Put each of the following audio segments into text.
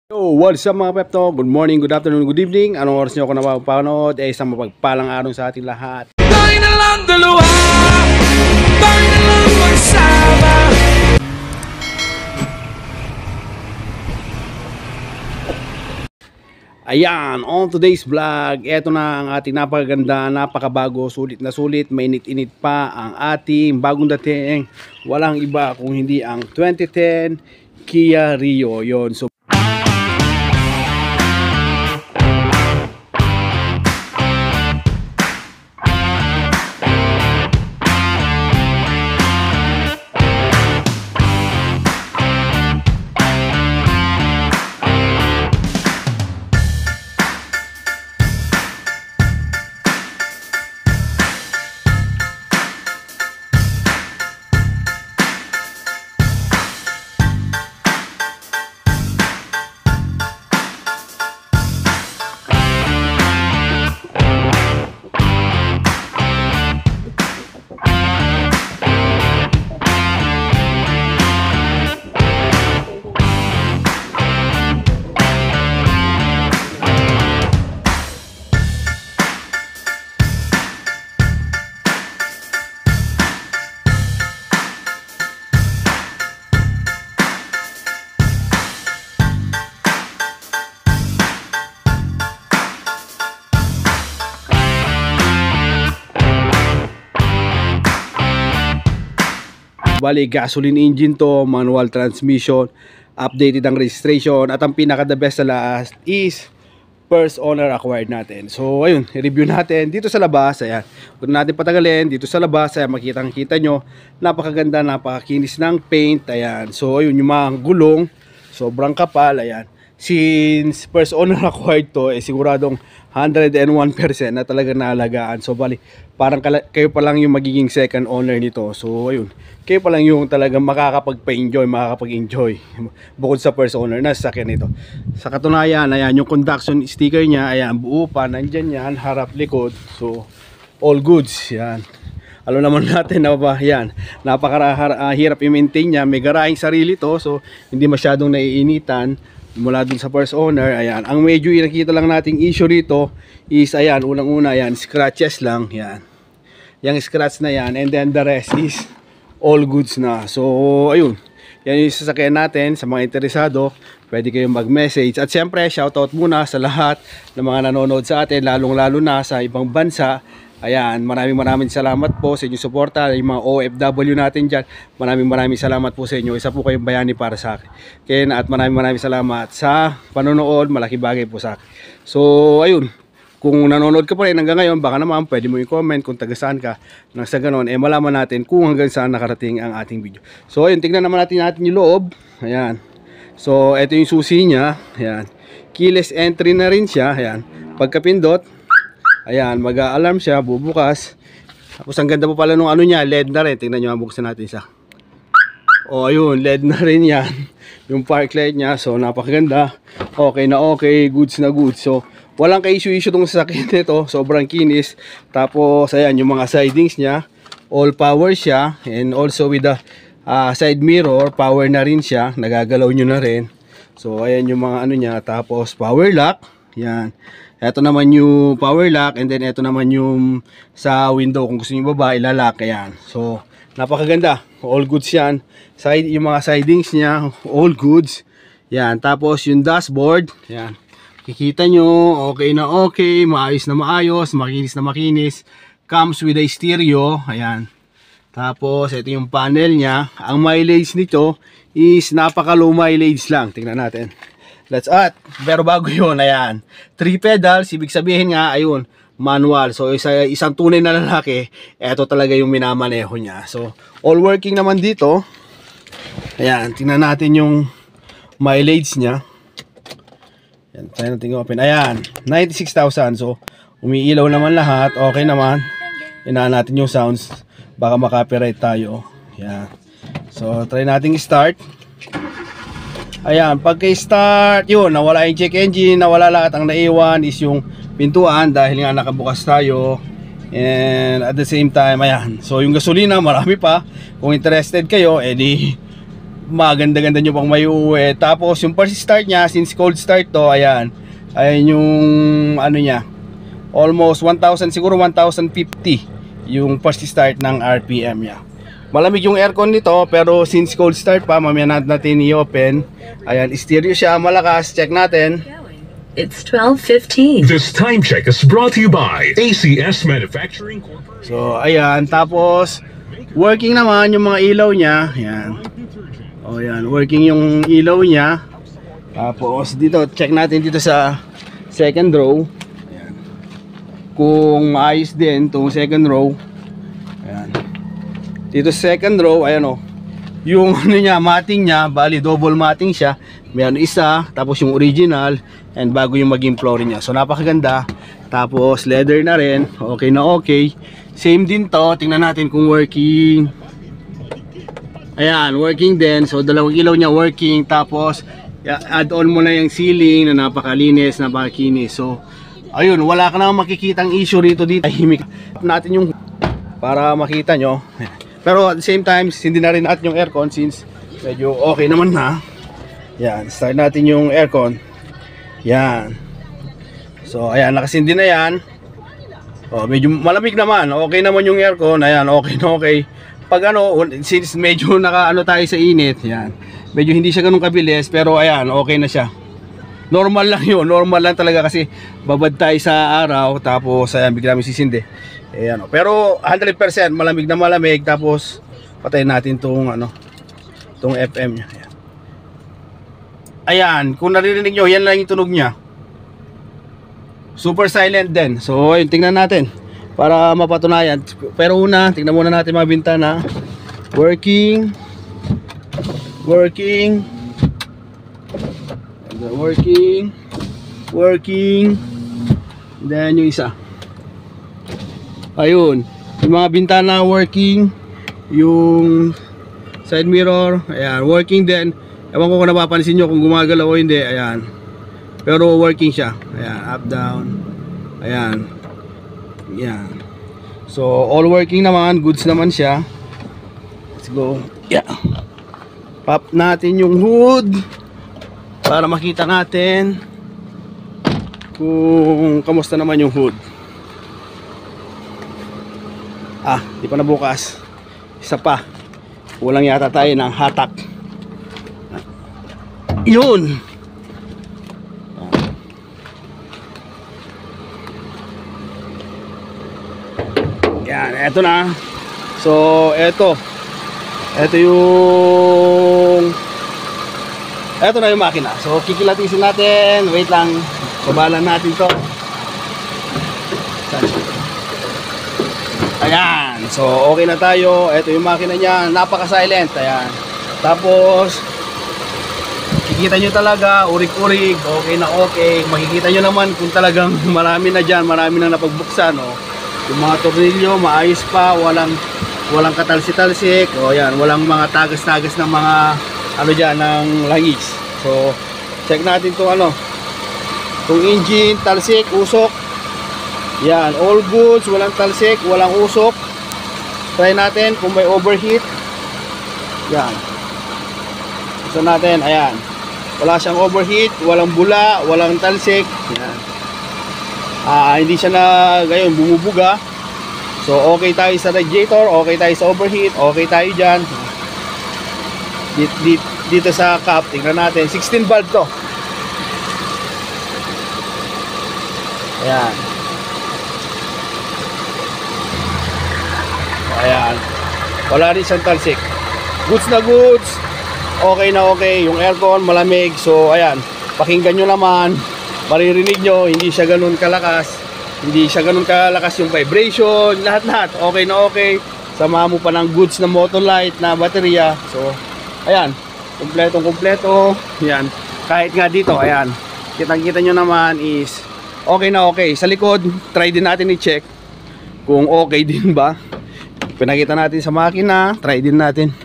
Yo, what's up mga Pepto? Good morning, good afternoon, good evening. Anong oras nyo ako napapanood? Isang mapagpalang araw sa ating lahat. Tayo na lang dalawa, tayo na lang magsama. Ayan, on today's vlog, eto na ang ating napakaganda, napakabago, sulit na sulit, mainit-init pa ang ating bagong dating. Walang iba kung hindi ang 2010 Kia Rio. Yon. So bali, gasoline engine to, manual transmission, updated ang registration, at ang pinaka the best sa last is first owner acquired natin. So ayun, i-review natin dito sa labas. Ayan, huwag natin patagalin. Dito sa labas, ayan, makita nyo, napakaganda, napakakinis ng paint. Ayan, so ayun, yung mga gulong sobrang kapal. Ayan, since first owner acquired to, siguradong 101% na talaga naalagaan. So bali, parang kayo pa lang yung magiging second owner nito. So ayun, kayo pa lang yung talagang makakapag-enjoy bukod sa first owner na sasakyan nito. Sa katunayan, ayan, yung conduction sticker niya, ayan, buo pa, nandyan yan, harap, likod. So all goods. Yan, alam naman natin na ba, yan, napakahirap i-maintain niya. May garaheng sarili to, so hindi masyadong naiinitan mula dun sa first owner. Ayan, ang medyo nakita lang nating issue rito is, ayan, unang-una, ayan, scratches lang, yan, yung scratch na yan, and then the rest is all goods na. So ayun, yan yung sasakyan natin. Sa mga interesado, pwede kayong mag-message. At syempre, shoutout muna sa lahat ng mga nanonood sa atin, lalong-lalo na sa ibang bansa. Ayan, maraming salamat po sa inyong suporta. Yung mga OFW natin dyan, maraming salamat po sa inyo. Isa po kayong bayani para sa akin. At maraming salamat sa panonood. Malaki bagay po sa akin. So ayun, kung nanonood ka pa rin hanggang ngayon, baka naman pwede mo i-comment kung taga saan ka. Nang sa ganon, malaman natin kung hanggang saan nakarating ang ating video. So ayun, tingnan naman natin yung loob. Ayan, so ito yung susi niya. Ayan, keyless entry na rin siya. Ayan, pagkapindot, ayan, mag-a-alarm siya, bubukas. Tapos ang ganda pa pala nung ano niya, LED na rin. Tingnan nyo, buksan natin isa. O ayun, LED na rin yan. Yung park light niya, so napakaganda. Okay na okay, goods na goods. So walang ka-issue tong sasakyan nito, sobrang kinis. Tapos ayan, yung mga sidings niya, all power siya. And also with the side mirror, power na rin siya. Nagagalaw nyo na rin. So ayan yung mga ano niya. Tapos power lock, yan. Ito naman yung power lock, and then ito naman yung sa window, kung gusto niyo baba, ilalock. Ayan, so napakaganda, all goods yan. Yung mga sidings niya, all goods. Yan, tapos yung dashboard, yan, kikita nyo, okay na okay, maayos na maayos, makinis na makinis. Comes with a stereo. Ayan, tapos ito yung panel niya. Ang mileage nito is napaka low mileage lang. Tingnan natin. Let's at, pero bago yun, ayan, 3 pedals, ibig sabihin nga, ayun, manual. So isang tunay na lalaki, eto talaga yung minamaneho niya. So all working naman dito. Ayan, tingnan natin yung mileage niya. Ayan, try natin open. Ayan, 96,000. So umiilaw naman lahat, okay naman. Inaan natin yung sounds, baka makapiright tayo. Ayan, so try natin start. Ayan, pagka-start, yun, nawala yung check engine, nawala lahat. Ang naiwan is yung pintuan dahil nga nakabukas tayo. And at the same time, ayan, so yung gasolina marami pa. Kung interested kayo, edi maganda-ganda nyo pang may uwi. Tapos yung first start nya, since cold start to, ayan yung ano nya, almost 1,000, siguro 1,050 yung first start ng RPM nya. Malamig yung aircon nito, pero since cold start pa, mamaya natin i-open. Ayan, stereo siya, malakas. Check natin. It's 12:15. This time check is brought to you by ACS Manufacturing Corporation. So, ayan. Tapos, working naman yung mga ilaw niya. Ayan. O, ayan. Working yung ilaw niya. Tapos, dito, check natin dito sa second row. Ayan. Kung maayos din itong second row. Ayan. Dito sa second row, ayan o. Yung ano niya, matting niya, bali double matting siya. Mayroon isa, tapos yung original, and bago yung maging flooring niya. So napakaganda. Tapos leather na rin. Okay na okay. Same din to. Tingnan natin kung working. Ayan, working din. So dalawang ilaw niya working. Tapos add on mo na yung ceiling na napakalinis, napakakinis. So ayun, wala ka na makikitang issue rito dito. Tahimik natin yung para makita nyo. Pero at the same time, hindi na rin natin yung aircon since medyo okay naman na. Yan, start natin yung aircon. Yan. So ayan, nakasindi na yan. Oh, medyo malamig naman. Okay naman yung aircon. Ayan, okay na okay. Pag ano, since medyo nakaano tayo sa init, yan. Medyo hindi siya ganun kabilis, pero ayan, okay na siya. Normal lang yun, normal lang talaga kasi babad tayo sa araw, tapos ayan, bigla namin sisindi. Ayan, pero 100% malamig na malamig. Tapos patayin natin tong ano, tong FM nya. Ayan. Ayan, kung naririnig nyo, yan lang yung tunog nya. Super silent din. So ayun, tingnan natin para mapatunayan. Pero una, tingnan muna natin mga bintana. Working. Working. Working. Working. Then yung isa. Ayun, yung mga bintana working, yung side mirror, ayan, working din. Ewan ko kung napapansin nyo kung gumagalaw o hindi, ayan. Pero working siya, ayan, up, down, ayan, ayan. So, all working naman, goods naman siya. Let's go, yeah. Pop natin yung hood para makita natin kung kamusta naman yung hood. Ah, di pa nabukas. Isa pa. Kulang yata tayo ng hatak. Yun. Yan, eto na. So, eto. Eto na yung makina. So, kikilatisin natin. Wait lang. Kabalan natin to. Ayan, so okay na tayo. Ito yung makina niya, napaka-silent. Ayan. Tapos kikita nyo talaga, urig-urig, okay na okay. Makikita nyo naman kung talagang marami na dyan, marami na napagbuksan. Oh. Yung mga tornilyo, maayos pa, walang katalsi-talsik. O yan, walang mga tagas-tagas ng mga ano dyan, ng langis. So, check natin itong ano, itong engine, talsik, usok. Yan, all goods, walang talsik, walang usok. Try natin kung may overheat. Yan. Gusto natin, ayan. Wala siyang overheat, walang bula, walang talsik. Yan. Hindi siya na gayon bumubuga. So okay tayo sa radiator, okay tayo sa overheat, okay tayo dyan. Dito sa cap, tingnan natin, 16 valve to. Ayan. Ayan. Wala rin siyang talsik. Goods na goods. Okay na okay. Yung aircon malamig. So ayan, pakinggan nyo naman. Maririnig nyo, hindi siya ganun kalakas. Hindi siya ganun kalakas yung vibration. Lahat-lahat. Okay na okay. Sama mo pa ng goods na motor light, na baterya. So ayan, kumpletong kumpleto. Ayan. Kahit nga dito, ayan, kitang-kita nyo naman is okay na okay. Sa likod, try din natin i-check kung okay din ba. Pinakita natin sa makina, try din natin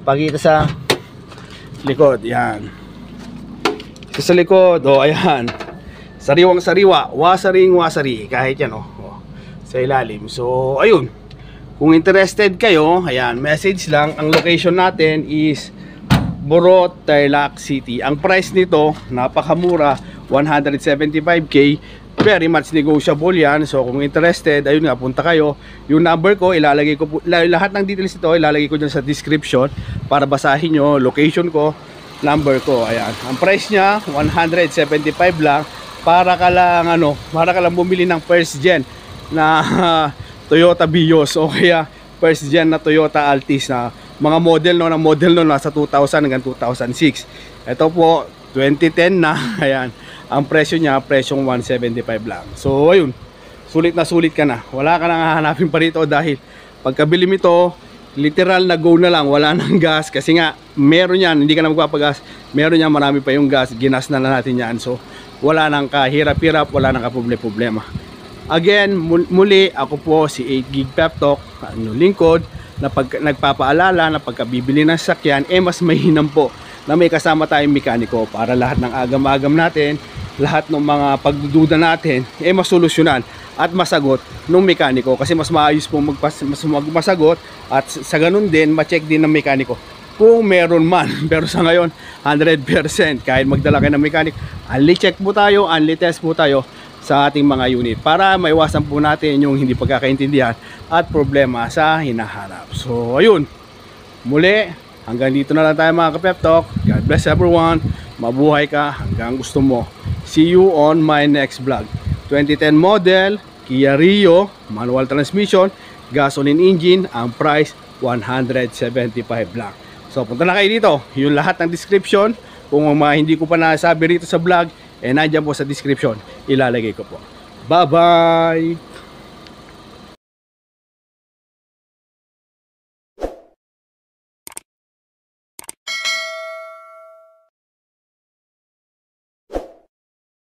pakita sa likod. Yan. Sa likod, oh ayan, sariwang sariwa, wasaring wasari, kahit yan oh, sa ilalim. So ayun, kung interested kayo, ayan, message lang. Ang location natin is Buro, Tarlac City. Ang price nito, napakamura, 175k. Very much negotiable yan. So kung interested, ayun nga, punta kayo. Yung number ko, ilalagay ko po, lahat ng details ito, ilalagay ko dyan sa description para basahin nyo, location ko, number ko. Ayan. Ang price niya, 175 lang. Para ka lang bumili ng first gen na Toyota Vios o kaya first gen na Toyota Altis na mga model nasa 2000 hanggang 2006. Ito po 2010 na. Ayan, ang presyo niya presyong 175 lang. So ayun, sulit na sulit ka na, wala ka nang hahanapin pa rito dahil pagkabili mo ito, literal na go na lang, wala nang gas kasi nga meron yan, hindi ka na magpapagas, meron yan, marami pa yung gas, ginas na natin yan. So wala nang kahirap-hirap, wala nang kaproblema. Again, muli ako po si 8 Gig Pep Talk, lingkod na nagpapaalala na pagkabibili ng sasakyan, mas mahinam po na may kasama tayong mekaniko para lahat ng agam-agam natin, lahat ng mga pagdududa natin, masolusyonan at masagot ng mekaniko. Kasi mas maayos po masagot at sa ganun din, ma-check din ng mekaniko kung meron man. Pero sa ngayon, 100% kahit magdala kayo ng mekaniko, only check po tayo, only test po tayo sa ating mga unit para maiwasan po natin yung hindi pagkakaintindihan at problema sa hinaharap. So ayun, muli hanggang dito na lang tayo mga ka-Pep Talk. God bless everyone, mabuhay ka hanggang gusto mo. See you on my next vlog. 2010 model Kia Rio, manual transmission, gasoline engine. Ang price 175 lang. So punta na kayo dito, yung lahat ng description kung mga hindi ko pa nasabi rito sa vlog, nandiyan po sa description, ilalagay ko po. Bye bye.